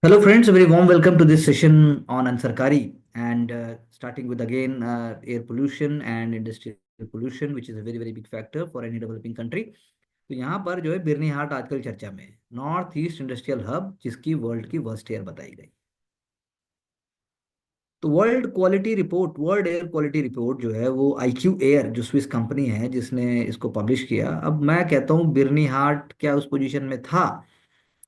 Hello, friends. A very warm welcome to this session on Ansarkari and starting with again air pollution and industrial pollution, which is a very big factor for any developing country. तो यहाँ पर जो है बिरनी हाट आजकल चर्चा में है, north east industrial hub, जिसकी वर्ल्ड की वर्स्ट एयर बताई गई। तो वर्ल्ड एयर क्वालिटी रिपोर्ट जो है वो आईक्यू एयर, जो स्विस कंपनी है जिसने इसको पब्लिश किया। अब मैं कहता हूँ बिरनी हाट क्या उस पोजीशन में था?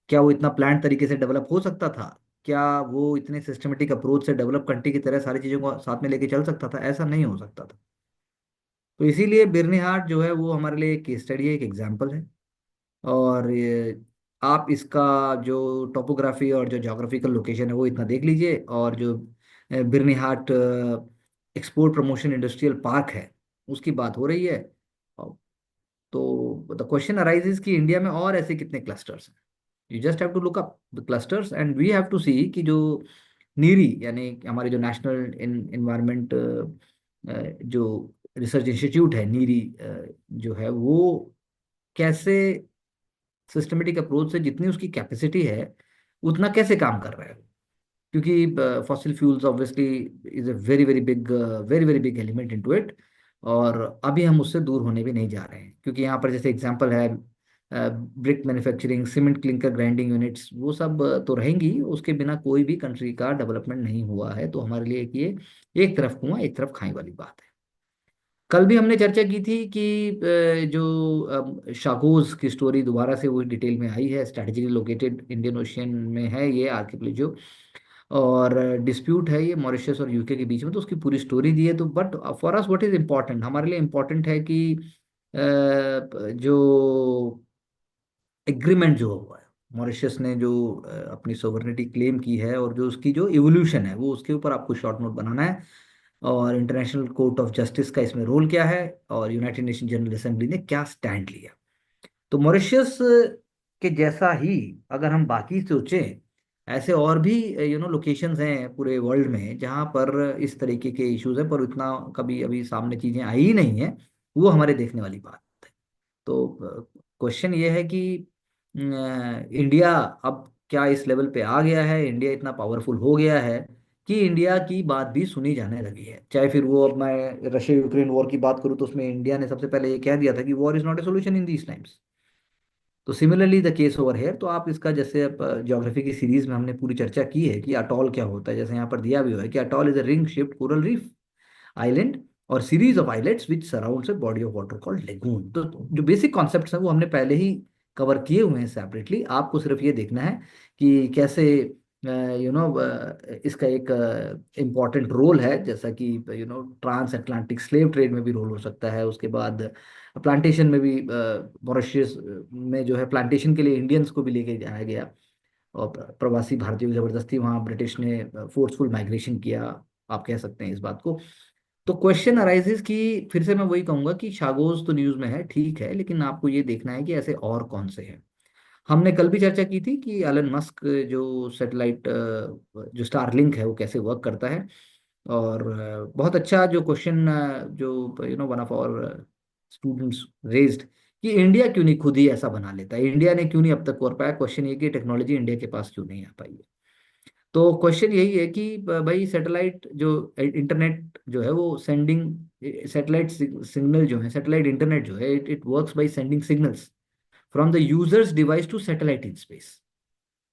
क्या वो इतना प्लान तरीके से डेवलप हो सकता था? क्या वो इतने सिस्टमेटिक अप्रोच से डेवलप कंट्री की तरह सारी चीज़ों को साथ में लेके चल सकता था? ऐसा नहीं हो सकता था। तो इसीलिए बिरनी हाट जो है वो हमारे लिए एक केस स्टडी है, एक एग्जाम्पल है। और आप इसका जो टोपोग्राफी और जो जोग्राफिकल लोकेशन है वो इतना देख लीजिए। और जो Birni Haat export promotion industrial park है उसकी बात हो रही है। तो द क्वेश्चन अराइजेस कि इंडिया में और ऐसे कितने क्लस्टर्स हैं। You just have to look up the clusters and we have to see कि जो नीरी यानी हमारे जो नेशनल इन्वायरमेंट जो रिसर्च इंस्टीट्यूट है नीरी, जो है वो कैसे सिस्टमेटिक अप्रोच से जितनी उसकी कैपेसिटी है उतना कैसे काम कर रहा है। क्योंकि fossil fuels obviously is a very big element into it. और अभी हम उससे दूर होने भी नहीं जा रहे हैं, क्योंकि यहाँ पर जैसे एग्जांपल है brick manufacturing, cement clinker grinding units, वो सब तो रहेंगी। उसके बिना कोई भी कंट्री का डेवलपमेंट नहीं हुआ है। तो हमारे लिए ये एक तरफ कुआं एक तरफ खाई वाली बात है। कल भी हमने चर्चा की थी कि जो शाकोज की स्टोरी दोबारा से वो डिटेल में आई है। स्ट्रेटेजिकली लोकेटेड इंडियन ओशियन में है ये आर्किपेलागो, और डिस्प्यूट है ये मॉरिशस और यूके के बीच में। तो उसकी पूरी स्टोरी दी है। तो but for us what is important, हमारे लिए इम्पोर्टेंट है कि जो एग्रीमेंट जो हुआ है, मॉरिशस ने जो अपनी सोवरेनिटी क्लेम की है और जो उसकी जो इवोल्यूशन है वो उसके ऊपर आपको शॉर्ट नोट बनाना है। और इंटरनेशनल कोर्ट ऑफ जस्टिस का इसमें रोल क्या है, और यूनाइटेड नेशन जनरल असेंबली ने क्या स्टैंड लिया। तो मॉरिशस के जैसा ही अगर हम बाकी सोचें, ऐसे और भी लोकेशंस हैं पूरे वर्ल्ड में जहाँ पर इस तरीके के इश्यूज हैं, पर इतना कभी अभी सामने चीजें आई ही नहीं है। वो हमारे देखने वाली बात है। तो क्वेश्चन ये है कि इंडिया अब क्या इस लेवल पे आ गया है, इंडिया इतना पावरफुल हो गया है कि इंडिया की बात भी सुनी जाने लगी है। चाहे फिर वो, अब मैं रशिया यूक्रेन वॉर की बात करूं तो उसमें इंडिया ने सबसे पहले ये कह दिया था कि war is not a solution in these times. तो similarly the case over here. तो आप इसका जैसे अब ज्योग्राफी की सीरीज में हमने पूरी चर्चा की है कि अटॉल क्या होता है। जैसे यहाँ पर दिया भी हुआ है कि atoll is a ring shaped coral reef island और series of islands which surrounds a body of water called lagoon. तो जो बेसिक कॉन्सेप्ट्स हैं वो हमने पहले ही कवर किए हुए हैं सेपरेटली। आपको सिर्फ ये देखना है कि कैसे इसका एक इम्पॉर्टेंट रोल है, जैसा कि ट्रांस अटलांटिक स्लेव ट्रेड में भी रोल हो सकता है। उसके बाद प्लांटेशन में भी मॉरिशस में जो है प्लांटेशन के लिए इंडियंस को भी लेके जाया गया, और प्रवासी भारतीयों की जबरदस्ती वहाँ ब्रिटिश ने फोर्सफुल माइग्रेशन किया, आप कह सकते हैं इस बात को। तो क्वेश्चन अराइजेस कि फिर से मैं वही कहूंगा कि शागोज तो न्यूज में है, ठीक है, लेकिन आपको ये देखना है कि ऐसे और कौन से हैं। हमने कल भी चर्चा की थी कि एलन मस्क जो सैटेलाइट जो स्टारलिंक है वो कैसे वर्क करता है। और बहुत अच्छा जो क्वेश्चन जो one of our students raised कि इंडिया क्यों नहीं खुद ही ऐसा बना लेता है, इंडिया ने क्यों नहीं अब तक कर पाया। क्वेश्चन ये कि टेक्नोलॉजी इंडिया के पास क्यों नहीं आ पाई है। तो क्वेश्चन यही है कि भाई सैटेलाइट जो इंटरनेट जो है वो सेंडिंग सैटेलाइट सिग्नल जो है, सैटेलाइट इंटरनेट जो है, it works by sending signals from the users device to satellite in space.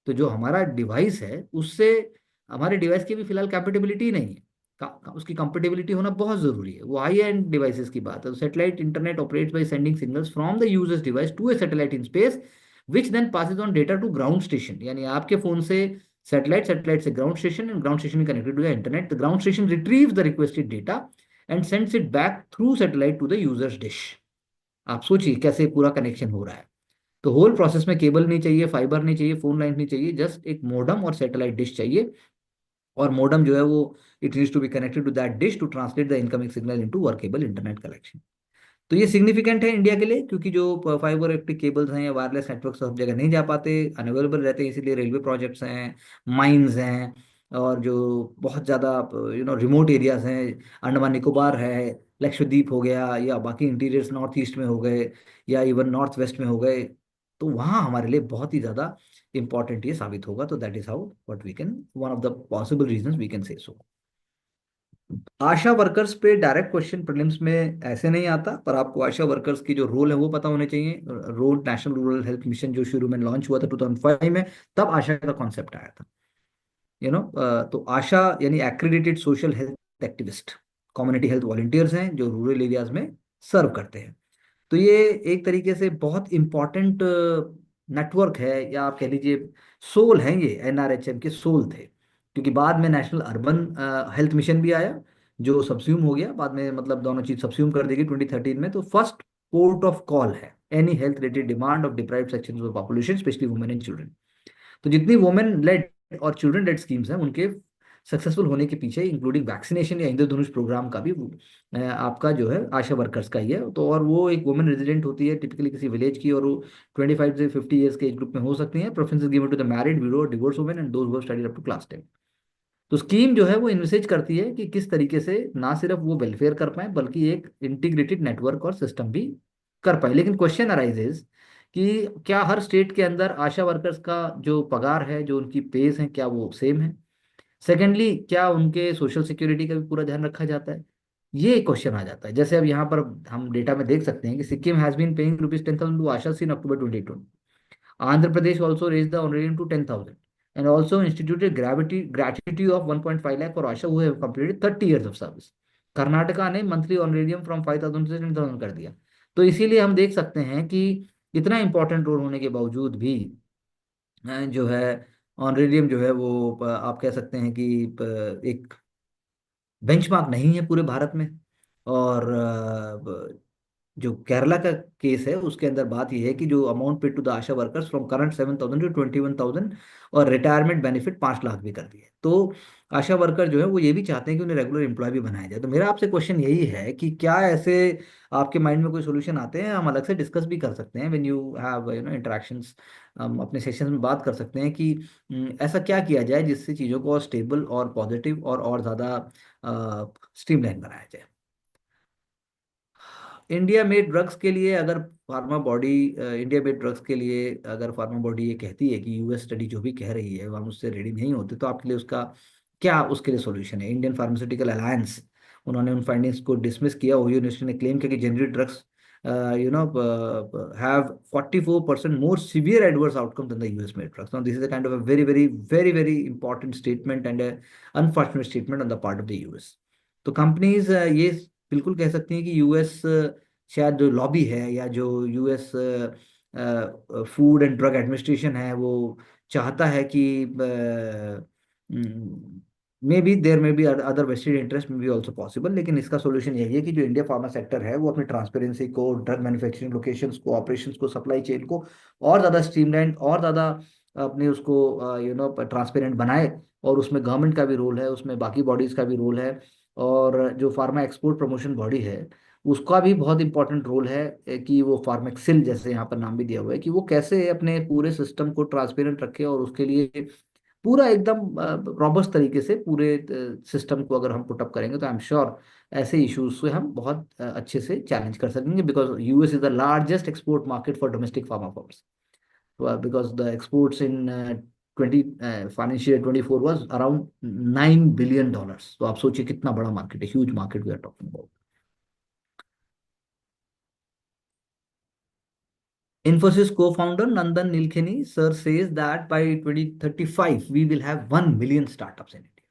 तो जो हमारा डिवाइस है उससे हमारे डिवाइस की भी फिलहाल कैपेबिलिटी नहीं है। उसकी कंपेटेबिलिटी होना बहुत जरूरी है। वो हाई एंड डिवाइसेस की बात है। तो satellite internet operates by sending signals from the users device to a satellite in space which then passes on data to ground station. यानी आपके फोन से सैटेलाइट, सैटेलाइट से ground station, and ground station connected to the internet. The ground station retrieve the requested data and sends it back through satellite to the users dish. आप सोचिए कैसे पूरा connection हो रहा है। तो होल प्रोसेस में केबल नहीं चाहिए, फाइबर नहीं चाहिए, फोन लाइन नहीं चाहिए, जस्ट एक मोडम और सैटेलाइट डिश चाहिए। और मोडम जो है वो it needs to be connected to that dish to translate the incoming signal into workable internet connection. तो ये सिग्निफिकेंट है इंडिया के लिए, क्योंकि जो फाइबर ऑप्टिक केबल्स हैं या वायरलेस नेटवर्क सब जगह नहीं जा पाते, अनअवेलेबल रहते हैं। इसीलिए रेलवे प्रोजेक्ट्स हैं, माइंस हैं, और जो बहुत ज़्यादा रिमोट एरियाज हैं, अंडमान निकोबार है, लक्षद्वीप हो गया, या बाकी इंटीरियर्स नॉर्थ ईस्ट में हो गए, या इवन नॉर्थ वेस्ट में हो गए। तो वहाँ हमारे लिए बहुत ही ज़्यादा इंपॉर्टेंट ये साबित होगा। तो that is how what we can, one of the possible reasons we can say so. ASHA workers पे डायरेक्ट क्वेश्चन प्रीलिम्स में ऐसे नहीं आता, पर आपको आशा वर्कर्स की जो रोल है वो पता होने चाहिए। Road national rural health mission जो शुरू में लॉन्च हुआ था 2005 में, तब आशा का कॉन्सेप्ट आया था। तो आशा यानी accredited social health activist, community health volunteers हैं जो रूरल एरियाज में सर्व करते हैं। तो ये एक तरीके से बहुत इंपॉर्टेंट नेटवर्क है, या आप कह लीजिए सोल हैं, ये एनआरएचएम के सोल थे। क्योंकि बाद में नेशनल अर्बन हेल्थ मिशन भी आया जो सब्स्यूम हो गया बाद में, मतलब दोनों चीज सब्स्यूम कर देगी 2013 में। तो फर्स्ट पोर्ट ऑफ कॉल है any health related demand of deprived sections of population, specially women and children. तो जितनी वुमेन लेड और चिल्ड्रन लेड स्कीम्स हैं उनके सक्सेसफुल होने के पीछे, इंक्लूडिंग वैक्सीनेशन या इंद्रधनुष प्रोग्राम का भी आपका जो है आशा वर्कर्स का ही है। तो और वो एक वुमेन रेजिडेंट होती है टिपिकली किसी विलेज की, और वो 25 से 50 ईयर्स के एज ग्रुप में हो सकती हैं। Preference given to the married, widow, divorce women and those who have studied up to class 10। तो स्कीम जो है वो इन्विसेज करती है कि किस तरीके से ना सिर्फ वो वेलफेयर कर पाए, बल्कि एक इंटीग्रेटेड नेटवर्क और सिस्टम भी कर पाए। लेकिन क्वेश्चन अराइजेज कि क्या हर स्टेट के अंदर आशा वर्कर्स का जो पगार है, जो उनकी पेस है, क्या वो सेम है? सेकेंडली, क्या उनके सोशल सिक्योरिटी का भी पूरा ध्यान रखा जाता है? ये क्वेश्चन आ जाता है। जैसे अब यहाँ पर हम डेटा में देख सकते हैं कि Sikkim has been paying ₹10,000 to ASHA in October 2020। Andhra Pradesh also raised the honorarium to 10,000 and also instituted gratuity of 1.5 lakh for Asha who have completed 30 years of service. Karnataka ने मंथली ऑनरेरियम फ्रॉम 5,000 से 10,000 कर दिया। तो इसीलिए हम देख सकते हैं कि इतना इंपॉर्टेंट रोल होने के बावजूद भी जो है ऑनरेरियम जो है वो आप कह सकते हैं कि एक बेंचमार्क नहीं है पूरे भारत में। और जो केरला का केस है उसके अंदर बात यह है कि जो amount paid to the ASHA workers from current 7,000 to 21,000, और रिटायरमेंट बेनिफिट 5 लाख भी कर दिए। तो आशा वर्कर जो है वो ये भी चाहते हैं कि उन्हें रेगुलर एम्प्लॉय भी बनाया जाए। तो मेरा आपसे क्वेश्चन यही है कि क्या ऐसे आपके माइंड में कोई सोल्यूशन आते हैं? हम अलग से डिस्कस भी कर सकते हैं व्हेन यू हैव इंटरेक्शंस। हम अपने सेशंस में बात कर सकते हैं कि ऐसा क्या किया जाए जिससे चीज़ों को और स्टेबल और पॉजिटिव और ज़्यादा स्ट्रीमलाइन बनाया जाए। इंडिया मेड ड्रग्स के लिए अगर pharma body India made drugs के लिए अगर फार्मा बॉडी ये कहती है कि यूएस स्टडी जो भी कह रही है हम उससे रेडी नहीं होते, तो आपके लिए उसका क्या, उसके लिए सॉल्यूशन है? इंडियन फार्मास्यूटिकल अलायंस, उन्होंने उन फाइंडिंग्स को डिसमिस किया। ओहियो यूनिवर्सिटी ने क्लेम किया कि generic drugs have 44% more severe adverse outcome than the US made drugs. Now, this is a kind of a very, very, very, very important statement and a unfortunate statement on the part of the US. तो companies ये बिल्कुल कह सकती हैं कि US शायद जो lobby है या जो US food and drug administration है वो चाहता है कि मे बी देयर में बी अदर वेस्टेड इंटरेस्ट में बी ऑल्सो पॉसिबल। लेकिन इसका सोल्यूशन यही है कि जो इंडिया फार्मा सेक्टर है वो अपनी ट्रांसपेरेंसी को, ड्रग मैन्युफैक्चरिंग लोकेशंस को, ऑपरेशंस को, सप्लाई चेन को और ज़्यादा स्ट्रीमलाइन और ज़्यादा अपने उसको ट्रांसपेरेंट बनाए। और उसमें गवर्नमेंट का भी रोल है, उसमें बाकी बॉडीज़ का भी रोल है, और जो फार्मा एक्सपोर्ट प्रमोशन बॉडी है उसका भी बहुत इंपॉर्टेंट रोल है कि वो फार्मेक्सिल, जैसे यहाँ पर नाम भी दिया हुआ है, कि वो कैसे अपने पूरे सिस्टम को ट्रांसपेरेंट रखे। और उसके लिए पूरा एकदम रॉबस्ट तरीके से पूरे सिस्टम को अगर हम पुटअप करेंगे तो आई एम श्योर ऐसे इश्यूज से हम बहुत अच्छे से चैलेंज कर सकेंगे। Because US is the largest export market for domestic pharma firms, because the exports in 20 financial year 24 was around $9 billion। तो आप सोचिए कितना बड़ा मार्केट है, huge market we are talking about. Infosys co-founder Nandan Nilekani sir says that by 2035 we will have 1 million startups in India।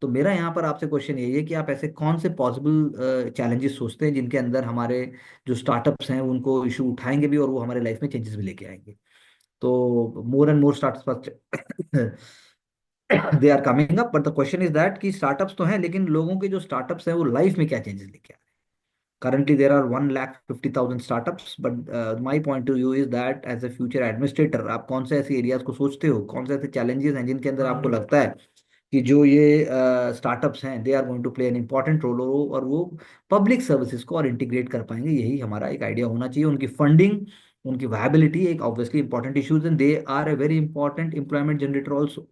तो मेरा यहाँ पर आपसे क्वेश्चन यही है कि आप ऐसे कौन से पॉसिबल चैलेंजेस सोचते हैं जिनके अंदर हमारे जो स्टार्टअप्स हैं उनको इशू उठाएंगे भी और वो हमारे लाइफ में चेंजेस भी लेके आएंगे। तो more and more startups they are coming up, but the question is that कि स्टार्टअप्स तो हैं लेकिन लोगों के जो स्टार्टअप्स हैं वो लाइफ में क्या चेंजेस लेके आ रहे हैं। Currently, there are 1,50,000 startups, but my point of view is that as a future administrator, आप कौन से ऐसे एरियाज को सोचते हो, कौन से ऐसे चैलेंजेस हैं जिनके अंदर आपको लगता है कि जो ये स्टार्टअप्स हैं they are going to play an important role, और वो पब्लिक सर्विसेज को और इंटीग्रेट कर पाएंगे? यही हमारा एक आइडिया होना चाहिए। उनकी फंडिंग, उनकी वायबिलिटी एक obviously important issues and they are a very important employment generator also.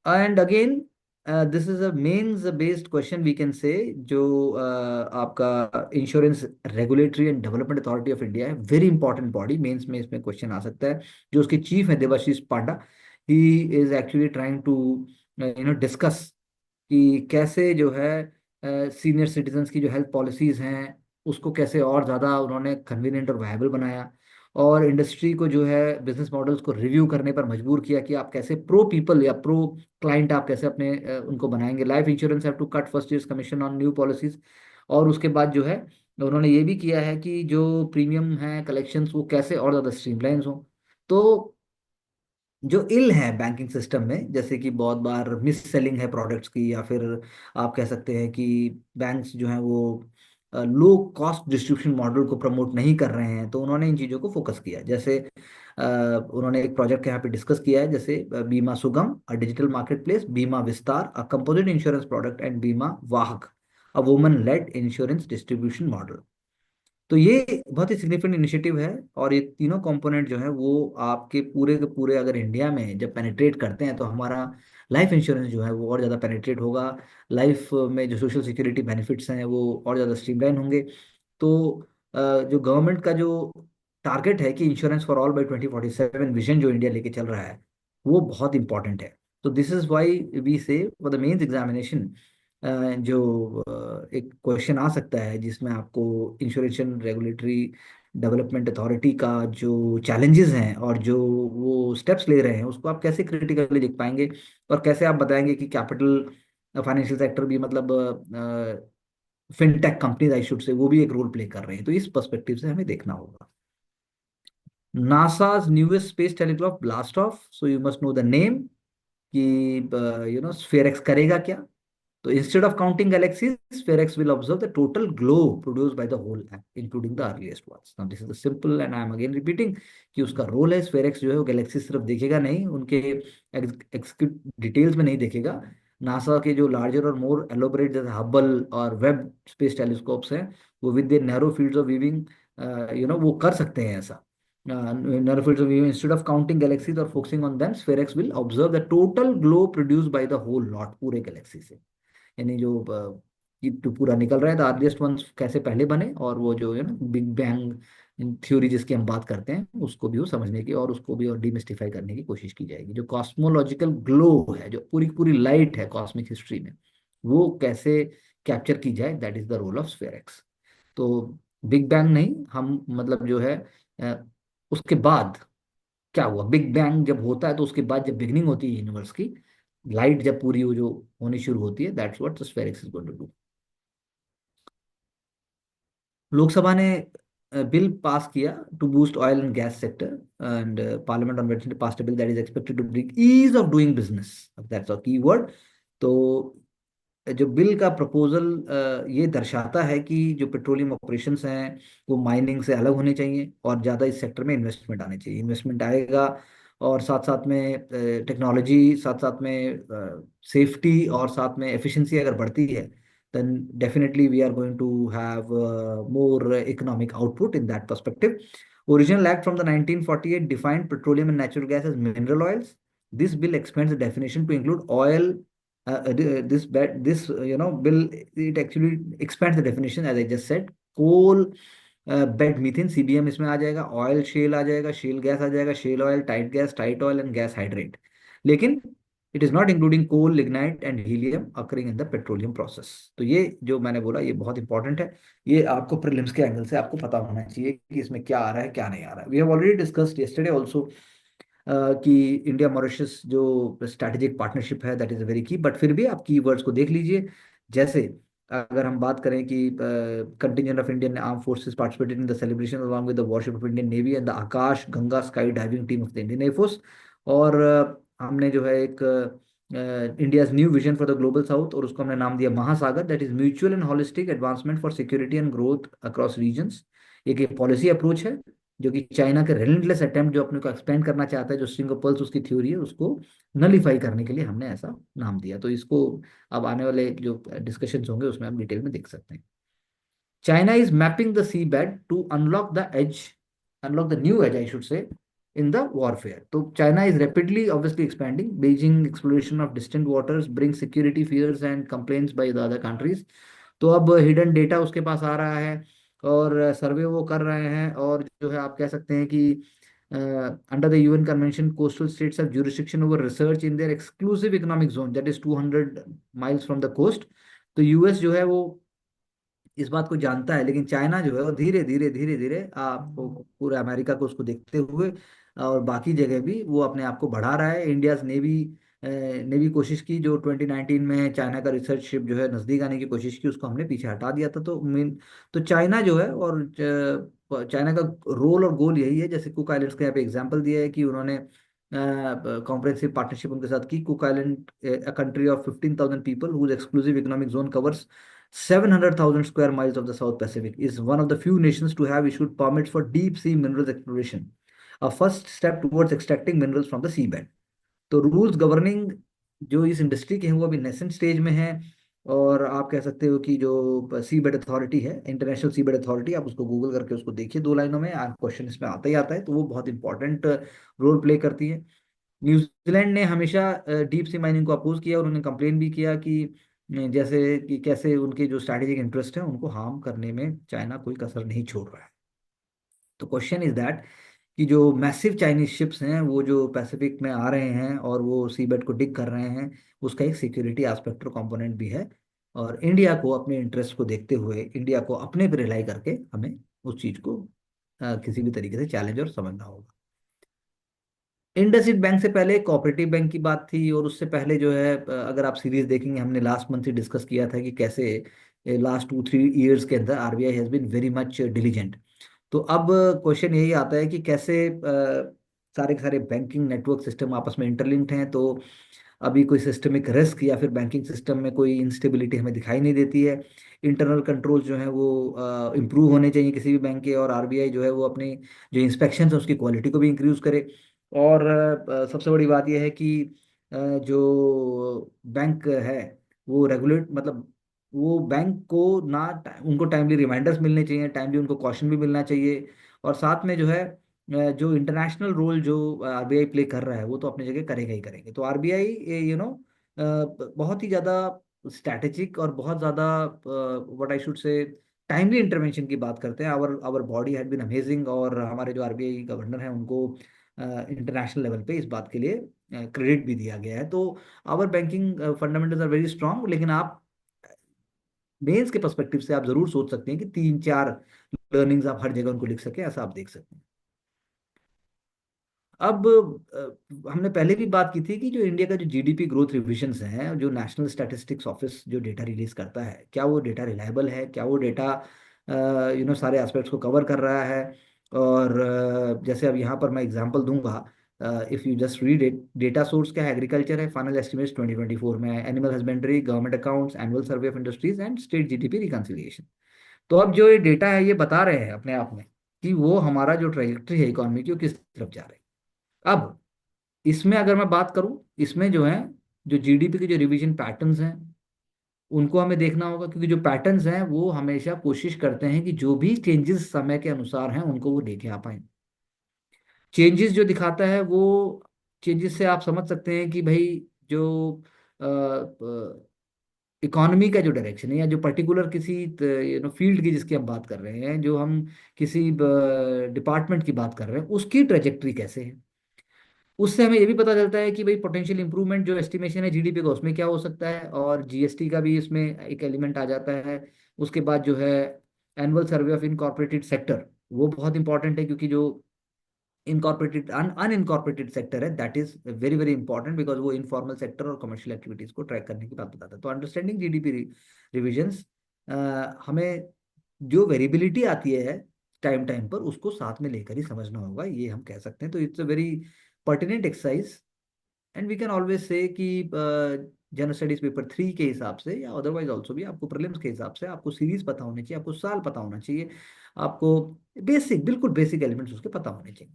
And again this is a mains based question we can say, जो आपका insurance regulatory and development authority of India है, very important body, mains में इसमें question आ सकता है। जो उसके chief है Debashish Panda, he is actually trying to discuss कि कैसे जो है सीनियर सिटीजन्स की जो हेल्थ पॉलिसीज हैं उसको कैसे और ज़्यादा उन्होंने कन्वीनियंट और वायबल बनाया, और इंडस्ट्री को जो है बिजनेस मॉडल्स को रिव्यू करने पर मजबूर किया कि आप कैसे प्रो पीपल या प्रो क्लाइंट आप कैसे अपने उनको बनाएंगे। Life insurance have to cut first years commission on new policies, और उसके बाद जो है उन्होंने ये भी किया है कि जो प्रीमियम है कलेक्शंस वो कैसे और ज़्यादा स्ट्रीमलाइन हो। तो जो इल है बैंकिंग सिस्टम में, जैसे कि बहुत बार मिस सेलिंग है प्रोडक्ट्स की, या फिर आप कह सकते हैं कि बैंक्स जो हैं वो लो कॉस्ट डिस्ट्रीब्यूशन मॉडल को प्रमोट नहीं कर रहे हैं, तो उन्होंने इन चीज़ों को फोकस किया। जैसे उन्होंने एक प्रोजेक्ट यहाँ पे डिस्कस किया है, जैसे बीमा सुगम a digital market place, Bima Vistaar a composite insurance product, and Bima Vahak a woman led insurance distribution model. तो ये बहुत ही सिग्निफिकेंट इनिशिएटिव है, और ये तीनों कंपोनेंट जो है वो आपके पूरे के पूरे अगर इंडिया में जब पेनिट्रेट करते हैं तो हमारा लाइफ इंश्योरेंस जो है वो और ज़्यादा पेनिट्रेट होगा। लाइफ में जो सोशल सिक्योरिटी बेनिफिट्स हैं वो और ज़्यादा स्ट्रीमलाइन होंगे। तो जो गवर्नमेंट का जो टारगेट है कि insurance for all by 2047 vision जो इंडिया लेके चल रहा है, वो बहुत इंपॉर्टेंट है। तो दिस इज वाई वी से फॉर द मेंस एग्जामिनेशन जो एक क्वेश्चन आ सकता है जिसमें आपको इंश्योरेंस रेगुलेटरी डेवलपमेंट अथॉरिटी का जो चैलेंजेस हैं और जो वो स्टेप्स ले रहे हैं उसको आप कैसे क्रिटिकली लिख पाएंगे, और कैसे आप बताएंगे कि कैपिटल फाइनेंशियल सेक्टर भी मतलब फिनटेक कंपनीज आई शुड से वो भी एक रोल प्ले कर रहे हैं। तो इस पर्सपेक्टिव से हमें देखना होगा। NASA's newest space telescope blast off, so you must know the name कि स्फेयर करेगा क्या। तो instead of counting galaxies, SphereX will observe the total glow produced by the whole app, including the earliest ones. Now this is the simple and I am again repeating कि उसका role है SphereX जो है वो Galaxy सिर्फ देखेगा नहीं, उनके एग्जीक्यूट डिटेल्स में नहीं देखेगा। नासा के जो लार्जर और मोर एलोबरेट जैसे हबल और वेब स्पेस टेलीस्कोप्स हैं, वो with the narrow fields of viewing वो कर सकते हैं ऐसा। Narrow fields of view, instead of counting galaxies or focusing on them, SphereX will observe the total glow produced by the whole lot, पूरे Galaxy से। यानी जो ये तो पूरा निकल रहा है, तो अर्लीस्ट वंस कैसे पहले बने, और वो जो है ना बिग बैंग थ्योरी जिसकी हम बात करते हैं उसको भी वो समझने की और उसको भी और डिमिस्टिफाई करने की कोशिश की जाएगी। जो कॉस्मोलॉजिकल ग्लो है, जो पूरी पूरी लाइट है कॉस्मिक हिस्ट्री में, वो कैसे कैप्चर की जाए, that is the role of sphere. तो बिग बैंग नहीं, हम मतलब जो है अ, उसके बाद क्या हुआ, बिग बैंग जब होता है तो उसके बाद जब बिगनिंग होती है यूनिवर्स की, लाइट जब पूरी वो जो होनी शुरू होती है, that's what Spherix is going to do. Lok Sabha ने बिल पास किया to boost oil and gas sector, and parliament on Wednesday passed a bill that is expected to bring ease of doing business, that's a key word. तो जो bill का proposal ये दर्शाता है कि जो पेट्रोलियम ऑपरेशंस हैं वो माइनिंग से अलग होने चाहिए और ज़्यादा इस सेक्टर में इन्वेस्टमेंट आने चाहिए। इन्वेस्टमेंट आएगा और साथ साथ में टेक्नोलॉजी, साथ साथ में सेफ्टी और साथ में एफिशिएंसी अगर बढ़ती है, then definitely we are going to have more economic output in that perspective. Original act from the 1948 defined petroleum and natural gas as mineral oils. This bill expands the definition to include oil, bill, it actually expands the definition as I just said, coal, bed methane CBM इसमें आ जाएगा, oil shell आ जाएगा, shell gas आ जाएगा, shale oil, tight gas, tight oil and gas hydrate. लेकिन it is not including coal, lignite and helium occurring in the petroleum process. तो ये जो मैंने बोला ये बहुत इंपॉर्टेंट है, ये आपको प्रीलिम्स के एंगल से आपको पता होना चाहिए कि इसमें क्या आ रहा है क्या नहीं आ रहा है। We have already discussed yesterday also कि इंडिया मॉरिशस जो स्ट्रैटेजिक पार्टनरशिप है that is very key, but फिर भी आप की वर्ड्स को देख लीजिए। जैसे अगर हम बात करें कि contingent of Indian arm forces participated in the celebration along with the warship of Indian navy and the Akash Ganga sky diving team of the Indian air force. और हमने जो है एक India's new vision for the global south, और उसको हमने नाम दिया Mahasagar, that is mutual and holistic advancement for security and growth across regions. एक पॉलिसी अप्रोच है जो कि चाइना के रेलेंटलेस अटेम्प्ट जो अपने को एक्सपेंड करना चाहता है, जो स्ट्रिंग ऑफ पर्ल्स उसकी थ्योरी है, उसको नलीफाई करने के लिए हमने ऐसा नाम दिया। तो इसको अब आने वाले जो डिस्कशन होंगे उसमें हम डिटेल में देख सकते हैं। China is mapping the sea bed to unlock the edge, unlock the new edge I should say, in the warfare. So China is rapidly, obviously expanding. Beijing exploration of distant waters brings security fears and complaints by the other countries. तो अब hidden data उसके पास आ रहा है और सर्वे वो कर रहे हैं, और जो है आप कह सकते हैं कि under the UN convention coastal states have jurisdiction over research in their exclusive economic zone that is 200 miles from the coast. तो यूएस जो है वो इस बात को जानता है, लेकिन चाइना जो है वो धीरे धीरे धीरे धीरे आपको पूरे अमेरिका को उसको देखते हुए और बाकी जगह भी वो अपने आप को बढ़ा रहा है। इंडियाज ने भी कोशिश की, जो 2019 में चाइना का रिसर्च शिप जो है नज़दीक आने की कोशिश की, उसको हमने पीछे हटा दिया था। तो मेन तो चाइना जो है, और चाइना का रोल और गोल यही है, जैसे कुक आइलैंड्स का यहाँ पे एग्जांपल दिया है कि उन्होंने कॉम्प्रिहेंसिव पार्टनरशिप उनके साथ की। Cook island, a country of 15,000 people whose exclusive economic zone covers 700,000 square miles of the South Pacific, is one of the few nations to have issued permits for deep sea minerals exploration, a first step towards extracting minerals from the seabed. तो rules governing जो इस industry के हैं वो अभी nascent stage में है। और आप कह सकते हो कि जो सी बेड अथॉरिटी है, इंटरनेशनल सी बेड अथॉरिटी, आप उसको गूगल करके उसको देखिए, 2 लाइनों में क्वेश्चन इसमें आता ही आता है, तो वो बहुत इंपॉर्टेंट रोल प्ले करती है। न्यूजीलैंड ने हमेशा डीप सी माइनिंग को अपोज किया, और उन्होंने कंप्लेन भी किया कि जैसे कि कैसे उनके जो स्ट्रैटेजिक इंटरेस्ट है उनको हार्म करने में चाइना कोई कसर नहीं छोड़ रहा है। तो क्वेश्चन इज दैट कि जो मैसिव चाइनीज शिप्स हैं वो जो पैसिफिक में आ रहे हैं और वो सीबेड को डिग कर रहे हैं, उसका एक सिक्योरिटी एस्पेक्ट और कंपोनेंट भी है। और इंडिया को अपने इंटरेस्ट को देखते हुए, इंडिया को अपने पे रिलाई करके हमें उस चीज को किसी भी तरीके से चैलेंज और समझना होगा। इंडसइंड बैंक से पहले कोऑपरेटिव बैंक की बात थी, और उससे पहले जो है अगर आप सीरीज देखेंगे, हमने लास्ट मंथ ही डिस्कस किया था कि कैसे लास्ट 2-3 ईयर्स के अंदर RBI has been very much diligent. तो अब क्वेश्चन यही आता है कि कैसे सारे के सारे बैंकिंग नेटवर्क सिस्टम आपस में इंटरलिंक्ड हैं। तो अभी कोई सिस्टमिक रिस्क या फिर बैंकिंग सिस्टम में कोई इंस्टेबिलिटी हमें दिखाई नहीं देती है। इंटरनल कंट्रोल जो है वो इम्प्रूव होने चाहिए किसी भी बैंक के, और आरबीआई जो है वो अपनी जो इंस्पेक्शन है उसकी क्वालिटी को भी इंक्रीज करे। और सबसे बड़ी बात यह है कि जो बैंक है वो रेगुलेट, मतलब वो बैंक को ना उनको टाइमली रिमाइंडर्स मिलने चाहिए, टाइमली उनको कॉशन भी मिलना चाहिए। और साथ में जो है जो इंटरनेशनल रोल जो आरबीआई प्ले कर रहा है वो तो अपनी जगह करेगा ही करेंगे। तो आरबीआई बहुत ही ज़्यादा स्ट्रैटेजिक और बहुत ज़्यादा what I should say timely intervention की बात करते हैं। Our our body had been amazing, और हमारे जो आरबीआई गवर्नर हैं उनको इंटरनेशनल लेवल पे इस बात के लिए क्रेडिट भी दिया गया है। तो our banking fundamentals are very strong, लेकिन आप मेंस के पर्सपेक्टिव से आप जरूर सोच सकते हैं कि 3-4 लर्निंग्स आप हर जगह उनको लिख सकें, ऐसा आप देख सकते हैं। अब हमने पहले भी बात की थी कि जो इंडिया का जो जीडीपी ग्रोथ रिविजन्स हैं, जो नेशनल स्टैटिस्टिक्स ऑफिस जो डेटा रिलीज करता है, क्या वो डेटा रिलायबल है, क्या वो डेटा सारे एस्पेक्ट्स को कवर कर रहा है। और जैसे अब यहाँ पर मैं एग्जांपल दूंगा, if you just read it, data source क्या है, एग्रीकल्चर है, फाइनल एस्टिमेट्स 2024 में, animal husbandry, government accounts, annual survey of industries and state GDP reconciliation. तो अब जो ये डेटा है ये बता रहे हैं अपने आप में कि वो हमारा जो ट्रेजेक्ट्री है इकोनॉमी की वो किस तरफ जा रही है। अब इसमें अगर मैं बात करूं, इसमें जो है जो जीडीपी के जो रिवीजन पैटर्न्स हैं उनको हमें देखना होगा, क्योंकि जो पैटर्न्स हैं वो हमेशा कोशिश करते हैं कि जो भी चेंजेस समय के अनुसार हैं उनको वो लेके आ पाए। चेंजेस जो दिखाता है वो चेंजेस से आप समझ सकते हैं कि भाई जो इकोनॉमी का जो डायरेक्शन है, या जो पर्टिकुलर किसी फील्ड की जिसकी हम बात कर रहे हैं, जो हम किसी डिपार्टमेंट की बात कर रहे हैं, उसकी ट्रेजेक्ट्री कैसे है। उससे हमें ये भी पता चलता है कि भाई पोटेंशियल इंप्रूवमेंट जो एस्टिमेशन है जीडीपी का उसमें क्या हो सकता है, और जीएसटी का भी इसमें एक एलिमेंट आ जाता है। उसके बाद जो है annual survey of incorporated sector, वो बहुत इंपॉर्टेंट है, क्योंकि जो इनकॉर्पोरेटेड अनइनकॉर्पोरेटेड सेक्टर है that is very very important, because वो इनफॉर्मल सेक्टर और कमर्शियल एक्टिविटीज को ट्रैक करने की बात बताता है। तो अंडरस्टैंडिंग जीडीपी रिविजन्स हमें जो वेरिएबिलिटी आती है टाइम टाइम पर, उसको साथ में लेकर ही समझना होगा, ये हम कह सकते हैं। तो it's a very pertinent exercise, and we can always say कि जनरल स्टडीज पेपर 3 के हिसाब से, या अदरवाइज ऑल्सो भी आपको प्रीलिम्स के हिसाब से आपको सीरीज पता होनी चाहिए, आपको साल पता होना चाहिए, आपको बेसिक, बिल्कुल बेसिक एलिमेंट्स उसके पता होने चाहिए।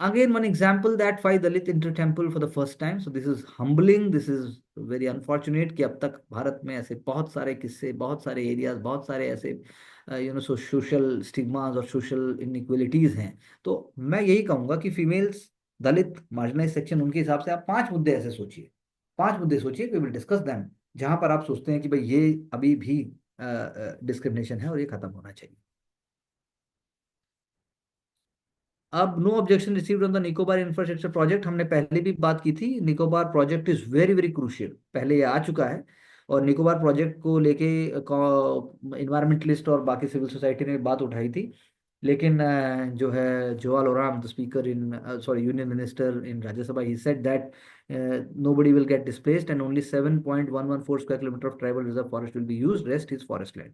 Again, one example that five Dalit enter temple for the first time. So this is humbling. This is very unfortunate कि अब तक भारत में ऐसे बहुत सारे किस्से, बहुत सारे एरियाज, बहुत सारे ऐसे सोशल स्टिग्मास और सोशल इनइक्वलिटीज हैं। तो मैं यही कहूंगा कि फीमेल्स, दलित, मार्जिनाइज सेक्शन, उनके हिसाब से आप 5 मुद्दे ऐसे सोचिए, 5 मुद्दे सोचिए, वी विल डिस्कस देम, जहां पर आप सोचते हैं कि भाई ये अभी भी डिस्क्रिमिनेशन है और ये खत्म होना चाहिए। अब no objection received on the Nicobar infrastructure project, हमने पहले भी बात की थी। Nicobar project is very very crucial, पहले ये आ चुका है। और निकोबार प्रोजेक्ट को लेके इन्वायरमेंटलिस्ट और बाकी सिविल सोसाइटी ने बात उठाई थी, लेकिन जो है Jual Oram, the speaker in sorry union minister in Rajya Sabha, he said that nobody will get displaced and only 7.114 square kilometer of tribal reserve forest will be used, rest is forest land.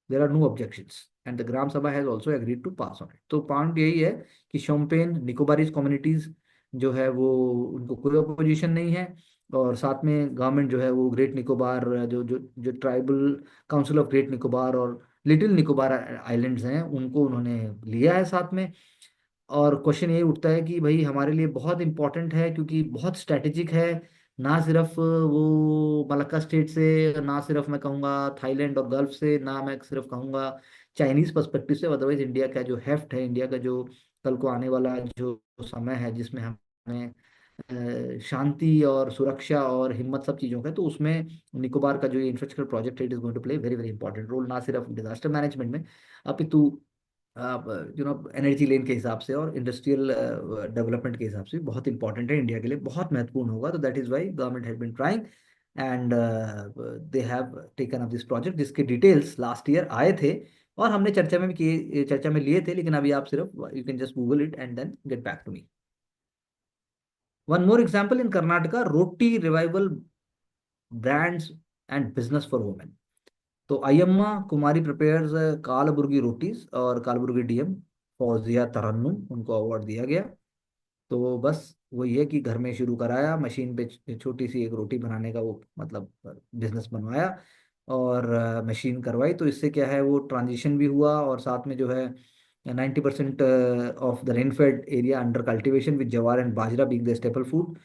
There are no objections and the Gram Sabha has also agreed to pass on it. तो point यही है कि Shompen Nicobarese communities जो है वो, उनको कोई opposition नहीं है। और साथ में गवर्नमेंट जो है वो ग्रेट निकोबार, जो जो जो tribal council of great Nicobar और लिटिल निकोबार आइलैंड्स हैं, उनको उन्होंने लिया है साथ में। और क्वेश्चन ये उठता है कि भाई हमारे लिए बहुत इंपॉर्टेंट है क्योंकि बहुत स्ट्रेटेजिक है, ना सिर्फ वो मलक्का स्टेट से, ना सिर्फ मैं कहूँगा थाईलैंड और गल्फ से, ना मैं सिर्फ कहूँगा चाइनीज पर्सपेक्टिव से, अदरवाइज इंडिया का जो हेफ्ट है, इंडिया का जो कल को आने वाला जो समय है जिसमें हमें शांति और सुरक्षा और हिम्मत सब चीज़ों का है, तो उसमें निकोबार का जो ये इंफ्रास्ट्रक्चर प्रोजेक्ट है, it is going to play very very important role, ना सिर्फ डिजास्टर मैनेजमेंट में, अपितु आप एनर्जी लेन के हिसाब से और इंडस्ट्रियल डेवलपमेंट के हिसाब से भी बहुत इंपॉर्टेंट है, इंडिया के लिए बहुत महत्वपूर्ण होगा। तो that is why government has been trying and they have taken up this project, जिसके डिटेल्स लास्ट ईयर आए थे और हमने चर्चा में भी किए, चर्चा में लिए थे, लेकिन अभी आप सिर्फ you can just Google it and then get back to me. One more example in Karnataka, roti revival brands and business for women. तो अयम्मा कुमारी प्रिपेयर्स कालबुर्गी रोटीज और कालबुर्गी डीएम फौजिया तरन्नुम, उनको अवार्ड दिया गया। तो बस वही है कि घर में शुरू कराया, मशीन पे छोटी सी एक रोटी बनाने का वो मतलब बिजनेस बनवाया और मशीन करवाई। तो इससे क्या है, वो ट्रांजिशन भी हुआ और साथ में जो है 90% of the rainfed area under cultivation with jowar and bajra being the staple food.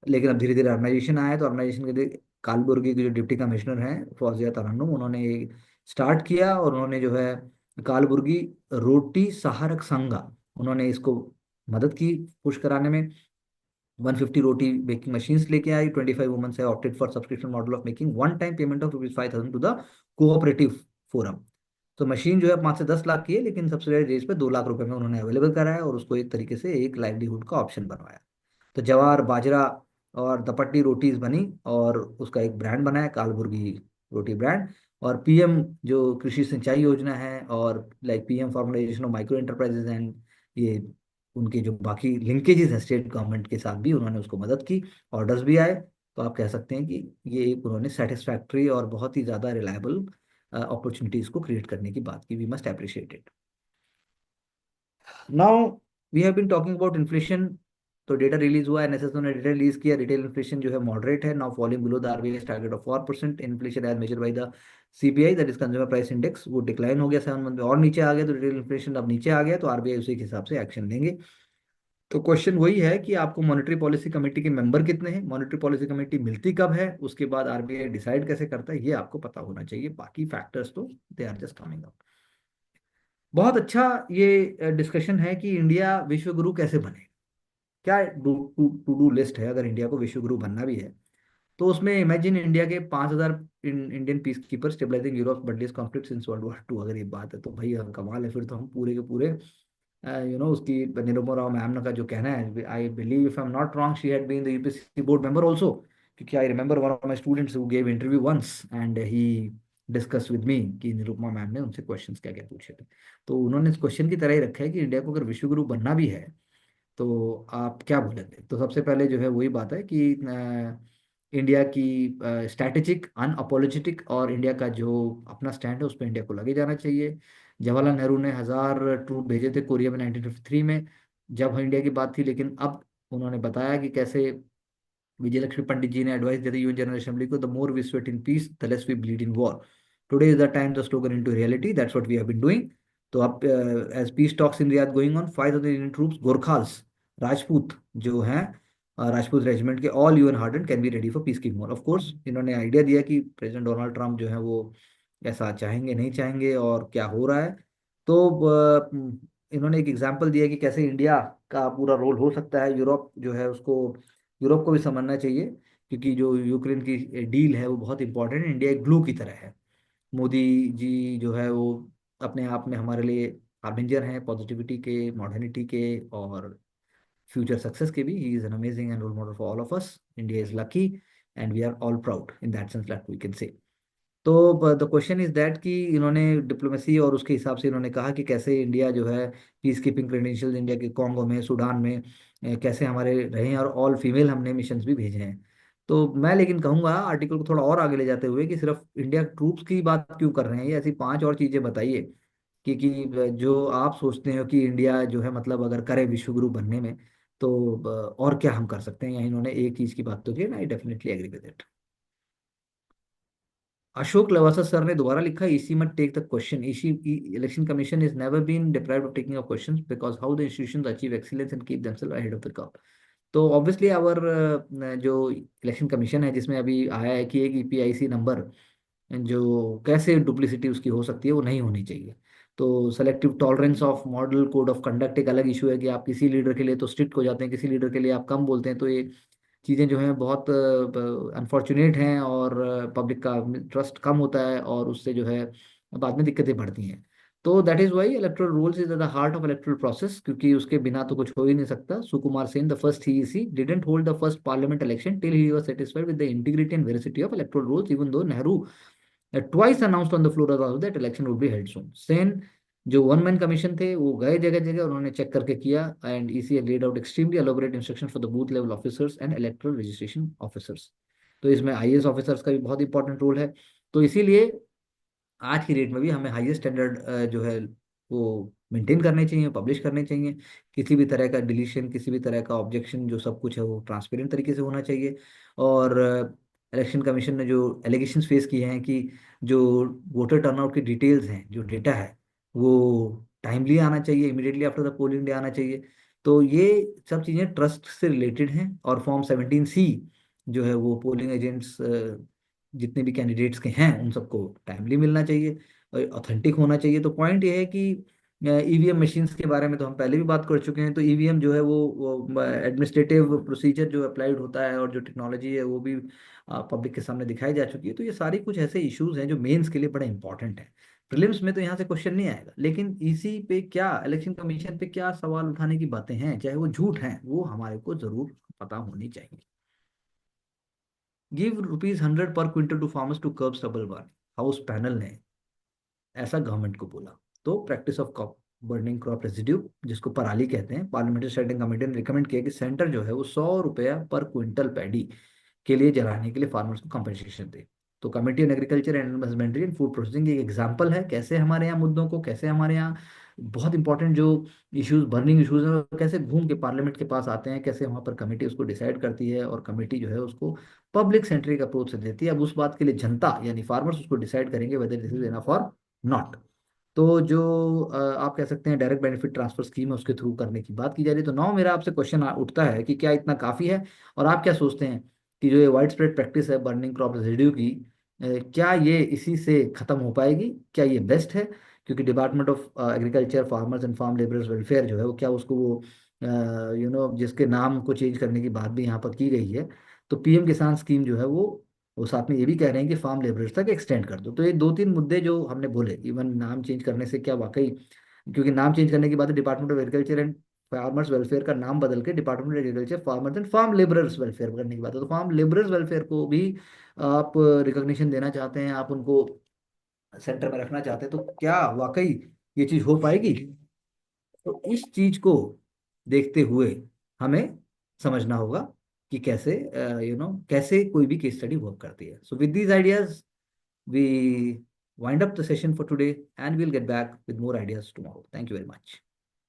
लेकिन अब धीरे धीरे अर्बनाइजेशन आया, तो अर्बनाइजेशन के लिए कालबुर्गी के जो डिप्टी कमिश्नर हैं फौजिया तरन्नुम, उन्होंने ये स्टार्ट किया और उन्होंने जो है कालबुर्गी रोटी सहारक संघा, उन्होंने इसको मदद की पुश कराने में। 150 रोटी मेकिंग मशीन्स लेके आई, 25 वुमेन से opted for subscription model of making one time payment of ₹5,000 to the cooperative forum. तो मशीन जो है 5 से 10 लाख की है, लेकिन सब्सिडाइज रेट पे 2 लाख रुपए में उन्होंने अवेलेबल कराया और उसको एक तरीके से एक लाइवलीहुड का ऑप्शन बनवाया। तो जवार बाजरा और दपट्टी रोटीज बनी और उसका एक ब्रांड बनाया, कालबुर्गी रोटी ब्रांड। और पीएम जो कृषि सिंचाई योजना है और like PM formalisation of micro enterprises and ये उनके जो बाकी लिंकेजेस हैं स्टेट गवर्नमेंट के साथ भी, उन्होंने उसको मदद की, ऑर्डर्स भी आए। तो आप कह सकते हैं कि ये एक उन्होंने सेटिस्फैक्ट्री और बहुत ही ज़्यादा रिलायबल अपॉर्चुनिटीज़ को क्रिएट करने की बात की, we must appreciate it. Now we have been talking about inflation. तो डेटा रिलीज हुआ, एनएसएस ने डेटा रिलीज किया, रिटेल इन्फ्लेशन जो है मॉडरेट है, now falling below the RBI target of 4%। Inflation as measured by the CPI, that is consumer price index, वो decline हो गया 7 मंथ में और नीचे आ गया। तो रिटेल इन्फ्लेशन अब नीचे आ गया, तो आरबीआई उसी के हिसाब से एक्शन लेंगे। तो क्वेश्चन वही है कि आपको मॉनेटरी पॉलिसी कमेटी के मेंबर कितने हैं, मॉनेटरी पॉलिसी कमेटी मिलती कब है, उसके बाद आरबीआई डिसाइड कैसे करता है, ये आपको पता होना चाहिए। बाकी फैक्टर्स तो they are just coming up. बहुत अच्छा ये डिस्कशन है कि इंडिया विश्व गुरु कैसे बने, क्या टू डू लिस्ट है अगर इंडिया को विश्व गुरु बनना भी है। तो उसमें इमेजिन इंडिया के 5,000 Indian peacekeeper stabilising Europe bloodiest conflict since world war 2। अगर ये बात है तो भाई कमाल है, फिर तो हम पूरे के पूरे उसकी निरुपमा राव मैम का जो कहना है, I believe if I am not wrong she had been the UPSC board member also, क्योंकि I remember one of my students who gave interview once and he discussed with me कि Nirupama ma'am ने उनसे questions क्या क्या पूछे थे। तो उन्होंने इस क्वेश्चन की तरह ही रखा है कि इंडिया को अगर विश्व गुरु बनना भी है तो आप क्या बोलेंगे। तो सबसे पहले जो है वही बात है कि इंडिया की स्ट्रैटेजिक अनअपोलोजेटिक और इंडिया का जो अपना स्टैंड है उस पर इंडिया को लगे जाना चाहिए। जवाहरलाल नेहरू ने 1,000 ट्रूप भेजे थे कोरिया में 1953 में, जब इंडिया की बात थी, लेकिन अब उन्होंने बताया कि कैसे विजय लक्ष्मी पंडित जी ने एडवाइस दिया था यूएन जनरल असेंबली को, the more we sweat in peace the less we bleed in war, today is the time the slogan into reality, that's what we have been doing. तो अब as peace talks in Riyadh going on, 5,000 Indian troops Gorkhas, Rajput जो हैं, Rajput regiment के, all UN harden can be ready for peacekeeping. Of course इन्होंने idea दिया कि president Donald Trump जो है वो ऐसा चाहेंगे नहीं चाहेंगे और क्या हो रहा है। तो इन्होंने एक एग्जांपल दिया कि कैसे इंडिया का पूरा रोल हो सकता है। यूरोप जो है उसको, यूरोप को भी समझना चाहिए, क्योंकि जो यूक्रेन की डील है वो बहुत इंपॉर्टेंट है। इंडिया एक ग्लू की तरह है। मोदी जी जो है वो अपने आप में हमारे लिए हार्बिंजर हैं पॉजिटिविटी के, मॉडर्निटी के और फ्यूचर सक्सेस के भी। He is an amazing and role model for all of us. India is lucky and we are all proud in that sense that we can say. तो the question is that कि इन्होंने diplomacy और उसके हिसाब से इन्होंने कहा कि कैसे इंडिया जो है पीस कीपिंग क्रेडेंशियल्स इंडिया के कॉन्गो में, सूडान में कैसे हमारे रहे हैं, और ऑल फीमेल हमने मिशंस भी भेजे हैं। तो मैं लेकिन कहूँगा आर्टिकल को थोड़ा और आगे ले जाते हुए कि सिर्फ इंडिया ट्रूप्स की बात क्यों कर रहे हैं, ये ऐसी पांच और चीज़ें बताइए कि जो आप सोचते हो कि इंडिया जो है मतलब अगर करे विश्व गुरु बनने में, तो और क्या हम कर सकते हैं। या इन्होंने एक चीज़ की बात तो की है ना, I definitely agree with it. Ashok Lavasa sir ने दोबारा लिखा, ईसी मत take the question, EC election commission is never been deprived of taking of questions because how the institutions achieve excellence and keep themselves ahead of the curve. तो obviously our जो election commission है जिसमें अभी आया है कि एक EPIC number जो कैसे डुप्लिसिटी उसकी हो सकती है वो नहीं होनी चाहिए। तो selective tolerance of model code of conduct एक अलग इशू है कि आप किसी लीडर के लिए तो स्ट्रिक्ट हो जाते हैं, किसी लीडर के लिए आप कम बोलते हैं। तो ये चीज़ें जो हैं बहुत अनफॉर्चुनेट हैं और पब्लिक का ट्रस्ट कम होता है और उससे जो है बाद में दिक्कतें बढ़ती हैं। तो that is why electoral rules is at the heart of electoral process, क्योंकि उसके बिना तो कुछ हो ही नहीं सकता। Sukumar Sen, the first EC didn't hold the first parliament election till he was satisfied with the integrity and veracity of electoral rules, even though Nehru twice announced on the floor of that election would be held soon. Sen जो one man commission थे वो गए जगह जगह, उन्होंने check करके किया, and EC laid out extremely elaborate instruction for the booth level officers and electoral registration officers. तो इसमें आईएएस ऑफिसर्स का भी बहुत इंपॉर्टेंट रोल है। तो इसीलिए आज की डेट में भी हमें हाईएस्ट स्टैंडर्ड जो है वो मेंटेन करने चाहिए, पब्लिश करने चाहिए। किसी भी तरह का डिलीशन, किसी भी तरह का ऑब्जेक्शन, जो सब कुछ है वो ट्रांसपेरेंट तरीके से होना चाहिए। और इलेक्शन कमीशन ने जो एलिगेशंस फेस किए हैं कि जो वोटर टर्नआउट की डिटेल्स हैं, जो डेटा है वो टाइमली आना चाहिए, immediately after the polling day आना चाहिए। तो ये सब चीज़ें ट्रस्ट से रिलेटेड हैं। और फॉर्म 17C जो है वो पोलिंग एजेंट्स जितने भी कैंडिडेट्स के हैं उन सबको टाइमली मिलना चाहिए और ऑथेंटिक होना चाहिए। तो पॉइंट ये है कि ईवीएम मशीन्स के बारे में तो हम पहले भी बात कर चुके हैं। तो ईवीएम जो है वो एडमिनिस्ट्रेटिव प्रोसीजर जो अप्लाइड होता है और जो टेक्नोलॉजी है वो भी पब्लिक के सामने दिखाई जा चुकी है। तो ये सारी कुछ ऐसे इश्यूज हैं जो मेंस के लिए बड़े इंपॉर्टेंट हैं। प्रीलिम्स में तो यहाँ से क्वेश्चन नहीं आएगा, लेकिन इसी पे क्या, इलेक्शन कमीशन पे क्या सवाल उठाने की बातें हैं, चाहे वो झूठ हैं, वो हमारे को जरूर पता होनी चाहिए। Give ₹100 per quintal to farmers to curb stubble burn, house panel ने ऐसा गवर्नमेंट को बोला। तो practice of crop burning, crop residue जिसको पराली कहते हैं, पार्लियामेंट्री स्टैंडिंग कमेटी ने रिकमेंड किया कि सेंटर जो है वो ₹100 पर क्विंटल पैडी के लिए जलाने के लिए फार्मर्स को कंपनसेशन दे। तो committee on agriculture and husbandry and food processing एक एग्जांपल है कैसे हमारे यहाँ मुद्दों को, कैसे हमारे यहाँ बहुत इंपॉर्टेंट जो इश्यूज, बर्निंग इश्यूज हैं, वो कैसे घूम के पार्लियामेंट के पास आते हैं, कैसे वहाँ पर कमेटी उसको डिसाइड करती है और कमेटी जो है उसको पब्लिक सेंट्रिक अप्रोच से देती है। अब उस बात के लिए जनता यानी फार्मर्स उसको डिसाइड करेंगे वेदर दिस इज इनफ और नॉट। तो जो आप कह सकते हैं डायरेक्ट बेनिफिट ट्रांसफर स्कीम है उसके थ्रू करने की बात की जा रही है। तो नाउ मेरा आपसे क्वेश्चन उठता है कि क्या इतना काफ़ी है, और आप क्या सोचते हैं कि जो ये वाइड स्प्रेड प्रैक्टिस है बर्निंग क्रॉप रेजिड्यू की, क्या ये इसी से ख़त्म हो पाएगी, क्या ये बेस्ट है? क्योंकि department of agriculture farmers and farm labourers welfare जो है वो क्या उसको वो जिसके नाम को चेंज करने की बात भी यहाँ पर की गई है। तो पीएम किसान स्कीम जो है वो साथ में ये भी कह रहे हैं कि फार्म लेबरर्स तक एक्सटेंड कर दो। तो ये दो तीन मुद्दे जो हमने बोले, इवन नाम चेंज करने से क्या वाकई, क्योंकि नाम चेंज करने की बात है, department of agriculture and farmers welfare का नाम बदल के department of agriculture farmers and farm labourers welfare करने की बात है। तो फार्म लेबरर्स वेलफेयर को भी आप रिकॉग्निशन देना चाहते हैं, आप उनको सेंटर में रखना चाहते हैं, तो क्या वाकई ये चीज हो पाएगी? तो इस चीज को देखते हुए हमें समझना होगा कि कैसे कैसे कोई भी केस स्टडी वर्क करती है। So with these ideas we wind up the session for today and we'll get back with more ideas tomorrow. Thank you very much.